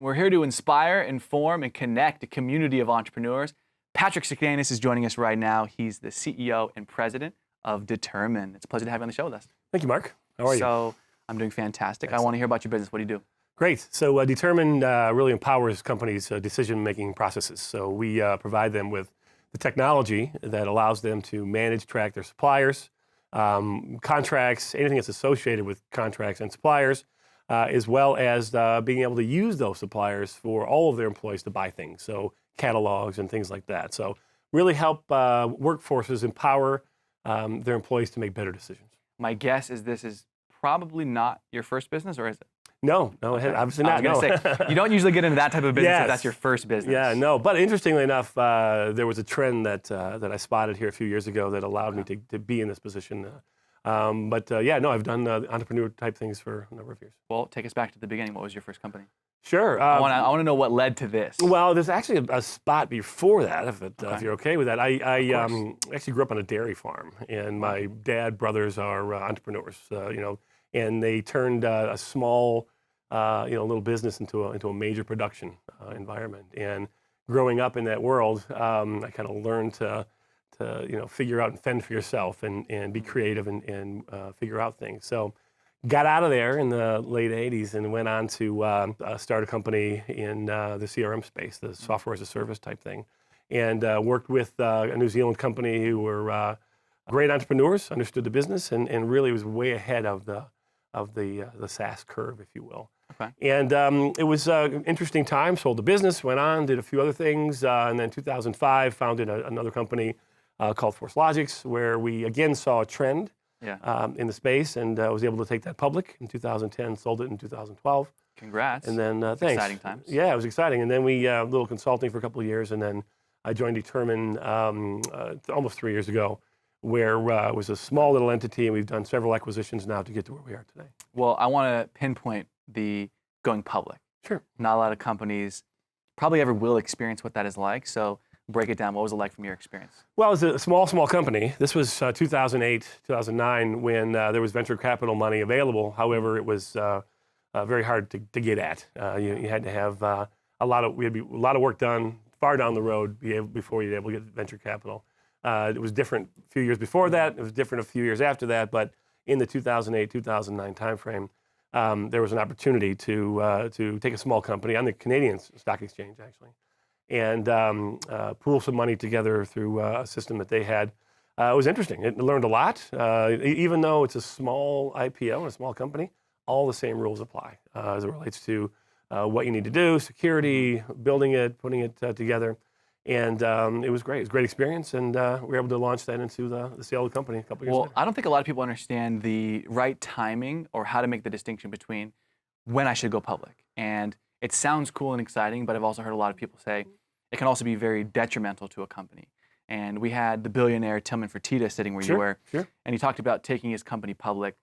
We're here to inspire, inform, and connect a community of entrepreneurs. Patrick Stakenas is joining us right now. He's the CEO and president of Determine. It's a pleasure to have you on the show with us. Thank you, Mark. How are you? So, I'm doing fantastic. Excellent. I want to hear about your business. What do you do? Great. So Determine really empowers companies' decision-making processes. So we provide them with the technology that allows them to manage, track their suppliers, contracts, anything that's associated with contracts and suppliers, as well as being able to use those suppliers for all of their employees to buy things. So catalogs and things like that. So really help workforces empower their employees to make better decisions. My guess is this is probably not your first business, or is it? No, obviously not. I was going to say, you don't usually get into that type of business if that's your first business. Yeah, no. But interestingly enough, there was a trend that I spotted here a few years ago that allowed me to be in this position. I've done entrepreneur type things for a number of years. Well, take us back to the beginning. What was your first company? Sure. I want to know what led to this. Well, there's actually a spot before that, if you're okay with that. I actually grew up on a dairy farm, and my brothers are entrepreneurs, and they turned a small, little business into a major production environment. And growing up in that world, I kind of learned to figure out and fend for yourself and be creative and figure out things. So got out of there in the late 80s and went on to start a company in the CRM space, the software as a service type thing, and worked with a New Zealand company who were great entrepreneurs, understood the business, and really was way ahead of the SaaS curve, if you will. Okay. And it was an interesting time. Sold the business, went on, did a few other things, and then 2005 founded another company called Force Logics, where we again saw a trend in the space, and was able to take that public in 2010. Sold it in 2012. Congrats. And then thanks. Exciting times. Yeah, it was exciting. And then we a little consulting for a couple of years, and then I joined Determine almost 3 years ago, where it was a small little entity, and we've done several acquisitions now to get to where we are today. Well, I want to pinpoint the going public. Sure. Not a lot of companies probably ever will experience what that is like. So break it down. What was it like from your experience? Well, it was a small company. This was 2008, 2009, when there was venture capital money available. However, it was very hard to get at. You had to have a lot of work done far down the road before you'd be able to get venture capital. It was different a few years before that. It was different a few years after that. But in the 2008, 2009 timeframe, there was an opportunity to take a small company on the Canadian Stock Exchange, actually, and pool some money together through a system that they had. It was interesting. It learned a lot. Even though it's a small IPO and a small company, all the same rules apply as it relates to what you need to do, security, building it, putting it together. And it was great. It was a great experience, and we were able to launch that into the sale of the company a couple years later. I don't think a lot of people understand the right timing or how to make the distinction between when I should go public. And it sounds cool and exciting, but I've also heard a lot of people say it can also be very detrimental to a company. And we had the billionaire Tillman Fertitta sitting where you were, and he talked about taking his company public,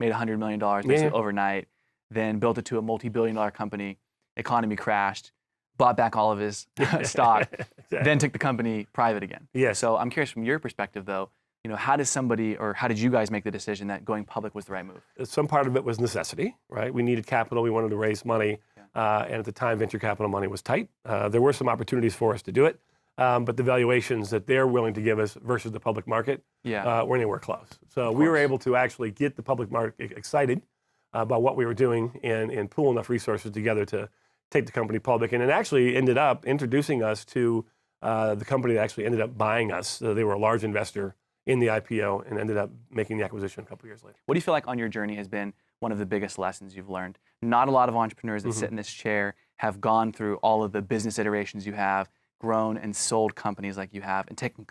made $100 million basically overnight, then built it to a multi-billion-dollar company, economy crashed, bought back all of his stock, then took the company private again. Yes. So I'm curious from your perspective, though, how did you guys make the decision that going public was the right move? Some part of it was necessity, right? We needed capital. We wanted to raise money. And at the time, venture capital money was tight. There were some opportunities for us to do it, but the valuations that they're willing to give us versus the public market weren't anywhere close. So we were able to actually get the public market excited about what we were doing and pool enough resources together to take the company public, and it actually ended up introducing us to the company that actually ended up buying us. So they were a large investor in the IPO and ended up making the acquisition a couple years later. What do you feel like on your journey has been one of the biggest lessons you've learned? Not a lot of entrepreneurs that sit in this chair have gone through all of the business iterations you have, grown and sold companies like you have, and taken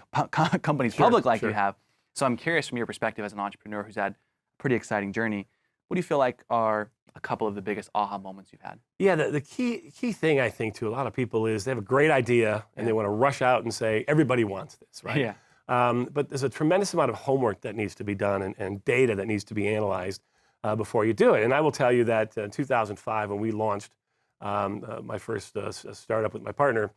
companies public like you have. So I'm curious from your perspective as an entrepreneur who's had a pretty exciting journey, what do you feel like are a couple of the biggest aha moments you've had? Yeah, the key thing I think to a lot of people is they have a great idea and they want to rush out and say, everybody wants this, right? Yeah. But there's a tremendous amount of homework that needs to be done and data that needs to be analyzed before you do it. And I will tell you that in 2005, when we launched my first startup with my partner,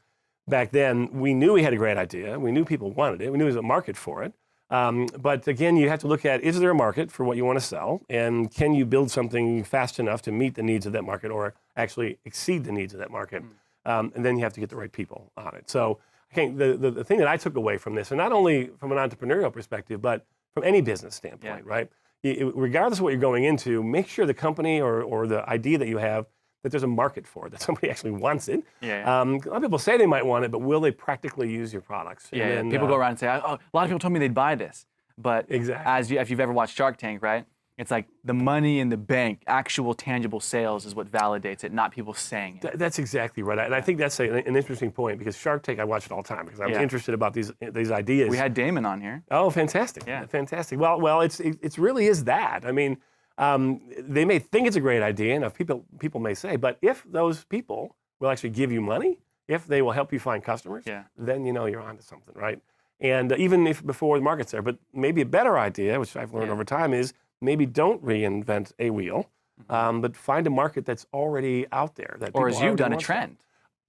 back then we knew we had a great idea. We knew people wanted it. We knew there was a market for it. But again, you have to look at, is there a market for what you want to sell? And can you build something fast enough to meet the needs of that market or actually exceed the needs of that market? And then you have to get the right people on it. So I think the thing that I took away from this, and not only from an entrepreneurial perspective, but from any business standpoint, right? Regardless of what you're going into, make sure the company or the idea that you have, that there's a market for it, that somebody actually wants it. A lot of people say they might want it, but will they practically use your products? Yeah, And then, people go around and say, oh, a lot of people told me they'd buy this. But Exactly. if you've ever watched Shark Tank, right? It's like the money in the bank, actual tangible sales is what validates it, not people saying it. That's exactly right. And I think that's an interesting point because Shark Tank, I watch it all the time because I was interested about these ideas. We had Damon on here. Oh, fantastic. Yeah. Fantastic. Well, it's really is that. I mean, they may think it's a great idea, and people may say, but if those people will actually give you money, if they will help you find customers, then you know you're onto something, right? And even if before the market's there, but maybe a better idea, which I've learned over time, is maybe don't reinvent a wheel, but find a market that's already out there. Or as you've done, a trend.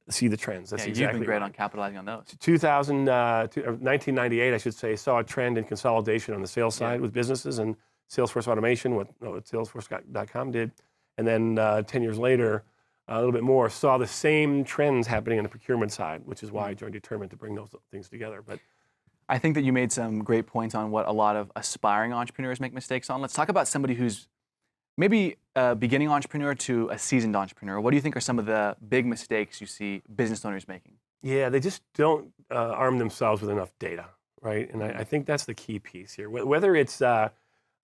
See the trends. That's exactly you've been great right. on capitalizing on those. 1998, I should say, saw a trend in consolidation on the sales side with businesses and Salesforce automation, what Salesforce.com did. And then 10 years later, a little bit more, saw the same trends happening on the procurement side, which is why I joined Determined to bring those things together. But I think that you made some great points on what a lot of aspiring entrepreneurs make mistakes on. Let's talk about somebody who's maybe a beginning entrepreneur to a seasoned entrepreneur. What do you think are some of the big mistakes you see business owners making? Yeah, they just don't arm themselves with enough data, right? And I think that's the key piece here. Whether it's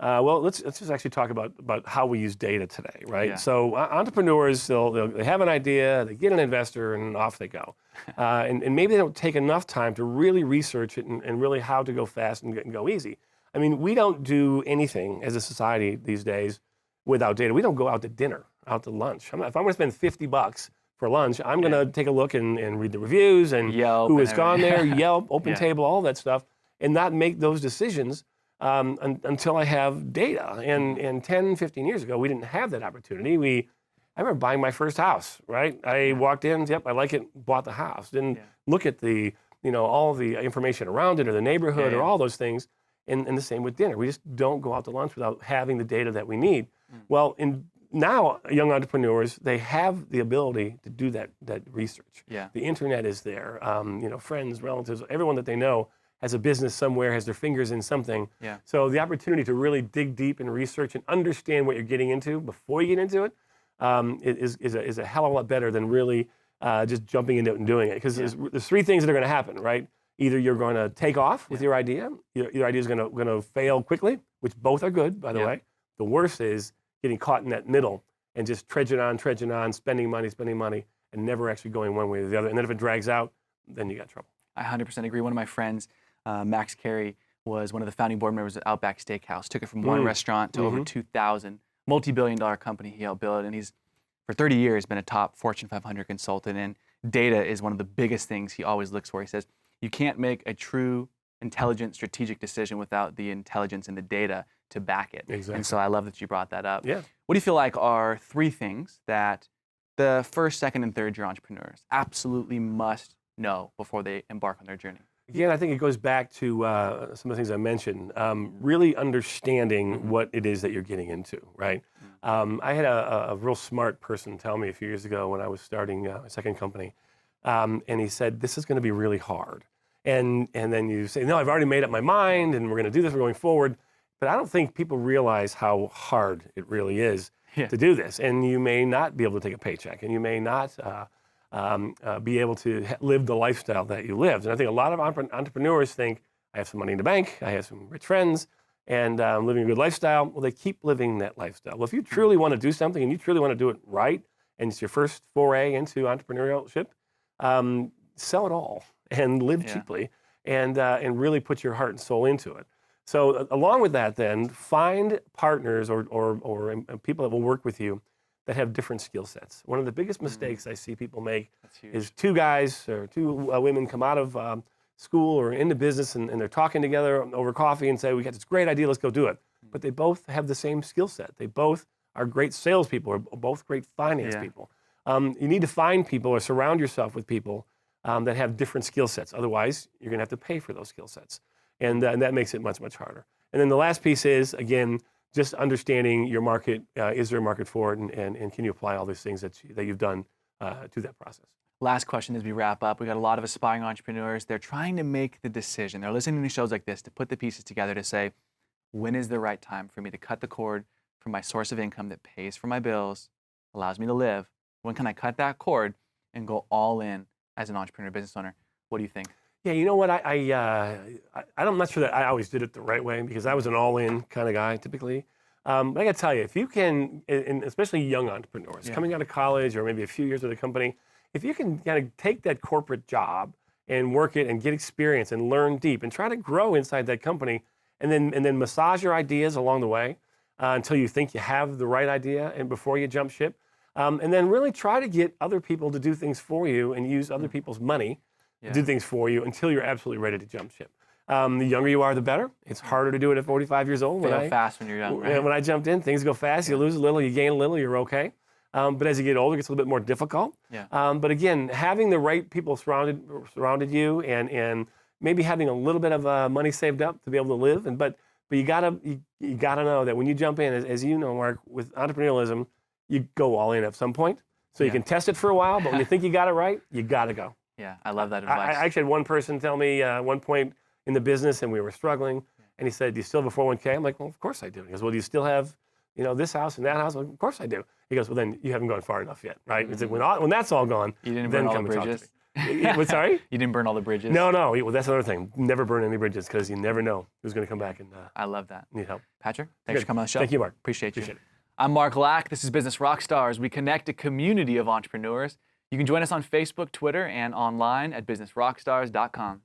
well, let's just actually talk about how we use data today, right? Yeah. So entrepreneurs, they have an idea, they get an investor, and off they go. And maybe they don't take enough time to really research it and really how to go fast and go easy. I mean, we don't do anything as a society these days without data. We don't go out to dinner, out to lunch. If I'm going to spend $50 for lunch, I'm going to take a look and read the reviews and Yelp who and has gone there, everything. Yelp, OpenTable, all that stuff, and not make those decisions until I have data. And 10, 15 years ago, we didn't have that opportunity. I remember buying my first house, right? I walked in, yep, I like it, bought the house. Didn't look at all the information around it or the neighborhood or all those things. And the same with dinner. We just don't go out to lunch without having the data that we need. Well, now young entrepreneurs, they have the ability to do that research. Yeah. The internet is there. Friends, relatives, everyone that they know has a business somewhere, has their fingers in something. Yeah. So the opportunity to really dig deep and research and understand what you're getting into before you get into it is a hell of a lot better than really just jumping into it and doing it. Because there's three things that are going to happen, right? Either you're going to take off with your idea, your idea is going to fail quickly, which both are good, by the way. The worst is getting caught in that middle and just trudging on, spending money, and never actually going one way or the other. And then if it drags out, then you got trouble. I 100% agree. One of my friends, Max Carey, was one of the founding board members at Outback Steakhouse. Took it from one restaurant to over 2,000, multi-billion-dollar company he helped build, and he's for 30 years been a top Fortune 500 consultant. And data is one of the biggest things he always looks for. He says you can't make a true, intelligent, strategic decision without the intelligence and the data to back it. Exactly. And so I love that you brought that up. Yeah. What do you feel like are three things that the first, second, and third year entrepreneurs absolutely must know before they embark on their journey? Again, I think it goes back to some of the things I mentioned. Really understanding what it is that you're getting into, right? I had a real smart person tell me a few years ago when I was starting a second company, and he said, "This is going to be really hard." And then you say, "No, I've already made up my mind, and we're going to do this. We're going forward." But I don't think people realize how hard it really is to do this. And you may not be able to take a paycheck, and you may not be able to live the lifestyle that you lived. And I think a lot of entrepreneurs think, I have some money in the bank, I have some rich friends, and I'm living a good lifestyle. Well, they keep living that lifestyle. Well, if you truly want to do something and you truly want to do it right, and it's your first foray into entrepreneurship, sell it all and live cheaply and really put your heart and soul into it. So along with that then, find partners or people that will work with you that have different skill sets. One of the biggest mistakes I see people make is two guys or two women come out of school or into business and they're talking together over coffee and say, we got this great idea, let's go do it. But they both have the same skill set. They both are great salespeople or both great finance people. You need to find people or surround yourself with people that have different skill sets. Otherwise, you're gonna have to pay for those skill sets. and that makes it much, much harder. And then the last piece is, again, just understanding your market. Is there a market for it, and can you apply all these things that you've done to that process? Last question as we wrap up. We got a lot of aspiring entrepreneurs. They're trying to make the decision. They're listening to shows like this to put the pieces together to say, when is the right time for me to cut the cord from my source of income that pays for my bills, allows me to live? When can I cut that cord and go all in as an entrepreneur, business owner? What do you think? Yeah, you know what? I'm not sure that I always did it the right way, because I was an all-in kind of guy typically. But I got to tell you, if you can, and especially young entrepreneurs coming out of college or maybe a few years with a company, if you can kind of take that corporate job and work it and get experience and learn deep and try to grow inside that company, and then massage your ideas along the way until you think you have the right idea and before you jump ship, and then really try to get other people to do things for you and use other people's money to do things for you until you're absolutely ready to jump ship. The younger you are, the better. It's harder to do it at 45 years old. Fail fast when you're young, right? When I jumped in, things go fast. You lose a little, you gain a little, you're okay. But as you get older, it gets a little bit more difficult. But again, having the right people surrounded you, and maybe having a little bit of money saved up to be able to live. But you gotta know that when you jump in, as you know, Mark, with entrepreneurialism, you go all in at some point. So you can test it for a while, but when you think you got it right, you gotta go. Yeah, I love that advice. I actually had one person tell me at one point in the business, and we were struggling, and he said, "Do you still have a 401k?" I'm like, "Well, of course I do." He goes, "Well, do you still have, this house and that house?" I'm like, "Of course I do." He goes, "Well, then you haven't gone far enough yet, right?" He said, when that's all gone, You didn't then burn all come the and talk to bridges? me. What, sorry? You didn't burn all the bridges? No. Well, that's another thing. Never burn any bridges, because you never know who's going to come back and I love that. need help. Patrick, thanks for coming on the show. Thank you, Mark. Appreciate you. Appreciate it. I'm Mark Lack. This is Business Rockstars. We connect a community of entrepreneurs. You can join us on Facebook, Twitter, and online at businessrockstars.com.